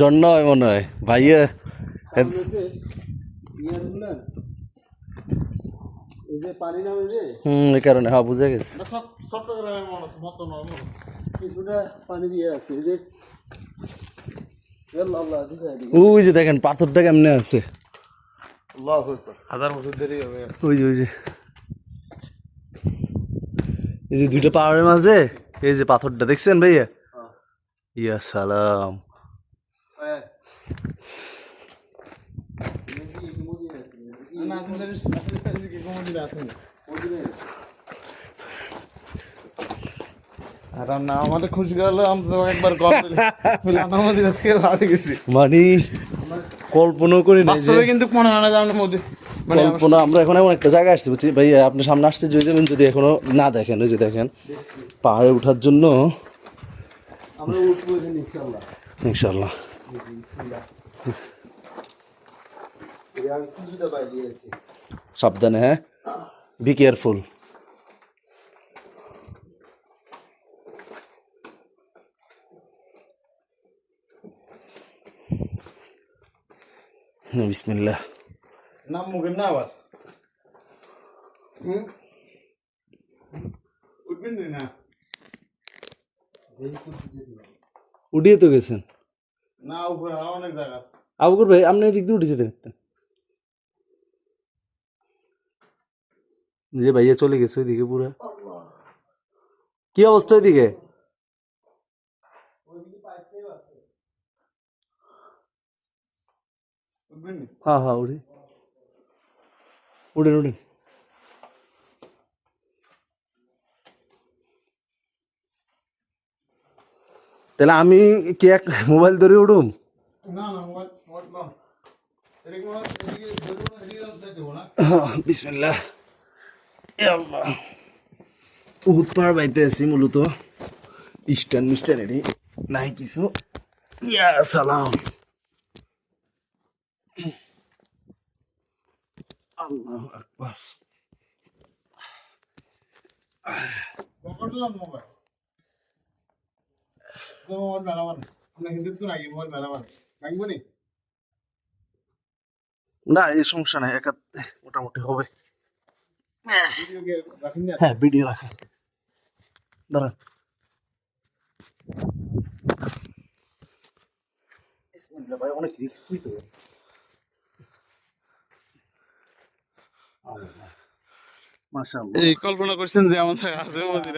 ঝর্ণা হয় মনে হয় ভাইয়া। এই কারণে হ্যাঁ বুঝে গেছে। ওই যে দেখেন পাথরটা কেমনে আছে, হাজার বছর দেরি হবে। ওই যে এই যে দুইটা পাহাড়ের মাঝে এই যে পাথরটা দেখছেন ভাইয়া? ইয়া সালাম। আমাদের খুশি করলে একবার গেছি মানে কল্পনা করি না যে, কিন্তু মনে হয় না যে মোদি কল্পনা। আমরা এখন এমন একটা জায়গায় আসছি বুঝছি ভাইয়া, আপনার সামনে আসতে যাবেন যদি এখনো না দেখেন, ওই যে দেখেন পাহাড়ে ওঠার জন্য। ইনশাল্লাহ। সাবধানে, হ্যাঁ, বি কেয়ারফুল। বিসমিল্লাহ। নাম মুখের না আবার উঠবেন না, উঠিয়ে তো গেছেন না উপরে আরো অনেক জায়গা আছে। আবুকর ভাই আপনি এদিক দিয়ে উঠে যেতে পারতেন। যে ভাইয়া চলে গেছে ওইদিকে পুরা। কি অবস্থা ওইদিকে? হ্যাঁ হ্যাঁ উঠে উঠেন উঠেন। তাহলে আমি কি এক মোবাইল ধরে উঠুম? না না মোবাইল বিসমিল্লাহ। উহুদ পাহাড় বাইতে আছি মূলত, ইস্টার্ন মিস্টার্নেরই নাই কিছু। ইয়া সালাম। আল্লাহু আকবার। না এই সমস্যা নাই, একা মোটামুটি হবে। হ্যাঁ ভিডিও রাখা, দাঁড়ান। ভাই অনেক রিস্কি তো। মাশাআল্লাহ। এই কল্পনা করছেন যে আমাদের আছে